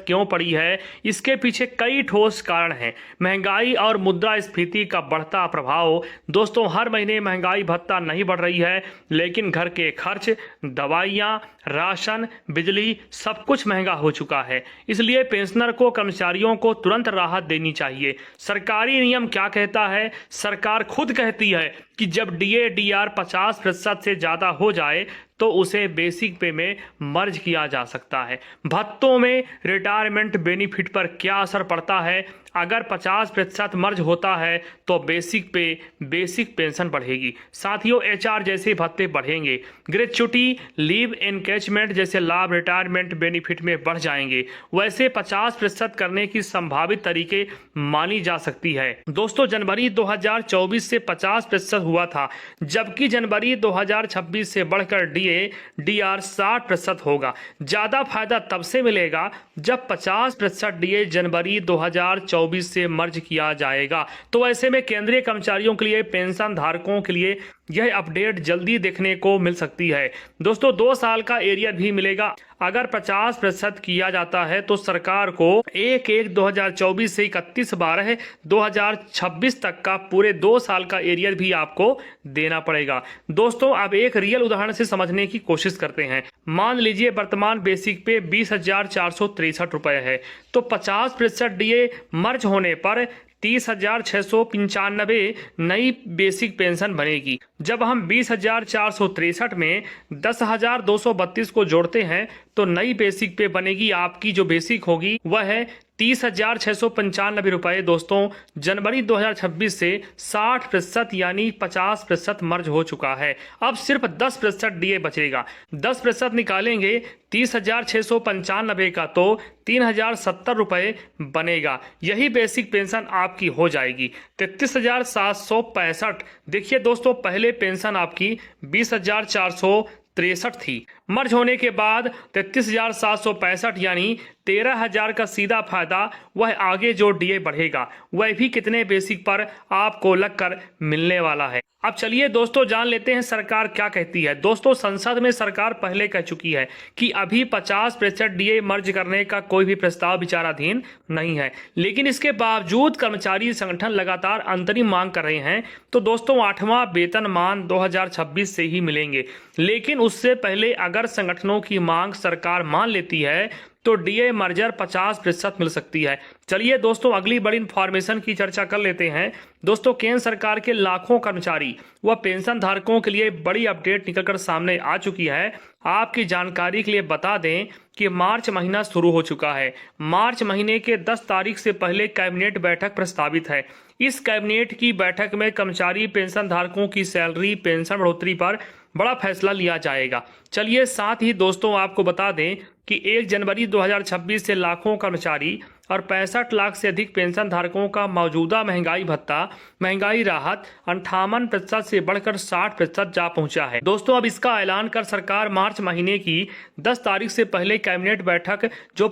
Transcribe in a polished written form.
क्यों पड़ी है, इसके पीछे कई ठोस कारण हैं। महंगाई और मुद्रास्फीति का बढ़ता प्रभाव। दोस्तों, हर महीने महंगाई भत्ता नहीं बढ़ रही है, लेकिन घर के खर्च, दवाइयाँ, राशन, बिजली सब कुछ महंगा हो चुका है। इसलिए पेंशनर को, कर्मचारियों को तुरंत राहत देनी चाहिए। सरकारी नियम क्या कहता है? सरकार खुद कहती है कि जब डीए डीआर 50% से ज्यादा हो जाए तो उसे बेसिक पे में मर्ज किया जा सकता है। भत्तों में रिटायरमेंट बेनिफिट पर क्या असर पड़ता है? अगर 50% मर्ज होता है तो बेसिक पेंशन बढ़ेगी। साथियों, एचआर जैसे भत्ते बढ़ेंगे, ग्रेच्युटी, लीव एनकैचमेंट जैसे लाभ रिटायरमेंट बेनिफिट में बढ़ जाएंगे। वैसे 50% करने की संभावित तरीके मानी जा सकती है। दोस्तों, जनवरी 2024 से 50% हुआ था, जबकि जनवरी 2026 से बढ़कर डीए डीआर 60% होगा। ज्यादा फायदा तब से मिलेगा जब 50% डीए जनवरी 2024 से मर्ज किया जाएगा। तो ऐसे में केंद्रीय कर्मचारियों के लिए, पेंशन धारकों के लिए यह अपडेट जल्दी देखने को मिल सकती है। दोस्तों, 2 साल का एरियर भी मिलेगा। अगर 50% किया जाता है तो सरकार को 1/1/2024 से 31/12/2026 तक का पूरे 2 साल का एरियर भी आपको देना पड़ेगा। दोस्तों, अब एक रियल उदाहरण से समझने की कोशिश करते हैं। मान लीजिए वर्तमान बेसिक पे 20,463 रुपए है, तो 50% डीए मर्ज होने पर 30,695 नई बेसिक पेंशन बनेगी। जब हम 20,463 में 10,232 को जोड़ते हैं तो नई बेसिक पे बनेगी, आपकी जो बेसिक होगी वह है 30,695 रुपए। दोस्तों, जनवरी 2026 से 60% यानी 50% मर्ज हो चुका है। अब सिर्फ 10% डीए बचेगा। 10% निकालेंगे 30,695 का तो 3,070 रुपए बनेगा। यही बेसिक पेंशन आपकी हो जाएगी 33,765। देखिए दोस्तों, पहले पेंशन आपकी 20,463 थी। मर्ज होने के बाद 33,765 यानी 13,000 का सीधा फायदा, वह आगे जो डीए बढ़ेगा वह भी कितने बेसिक पर आपको लगकर मिलने वाला है। अब चलिए दोस्तों, जान लेते हैं सरकार क्या कहती है। दोस्तों, संसद में सरकार पहले कह चुकी है कि अभी 50% डीए मर्ज करने का कोई भी प्रस्ताव विचाराधीन नहीं है, लेकिन इसके बावजूद कर्मचारी संगठन लगातार अंतरिम मांग कर रहे हैं। तो दोस्तों, 8वां वेतनमान 2026 से ही मिलेंगे, लेकिन उससे पहले अगर संगठनों की मांग सरकार मान लेती है तो डीए मर्जर 50% मिल सकती है। चलिए दोस्तों, अगली बड़ी इंफॉर्मेशन की चर्चा कर लेते हैं। दोस्तों, केंद्र सरकार के लाखों कर्मचारी व पेंशन धारकों के लिए बड़ी अपडेट निकलकर सामने आ चुकी है। आपकी जानकारी के लिए बता दें कि मार्च महीना शुरू हो चुका है। मार्च महीने के 10 तारीख से पहले कैबिनेट बैठक प्रस्तावित है। इस कैबिनेट की बैठक में कर्मचारी पेंशन धारकों की सैलरी, पेंशन बढ़ोतरी पर बड़ा फैसला लिया जाएगा। चलिए, साथ ही दोस्तों आपको बता दें कि 1 जनवरी 2026 से लाखों कर्मचारी और 65 लाख से अधिक पेंशन धारकों का मौजूदा महंगाई भत्ता, महंगाई राहत 58% से बढ़कर 60% जा पहुंचा है। दोस्तों, अब इसका ऐलान कर सरकार मार्च महीने की 10 तारीख से पहले कैबिनेट बैठक जो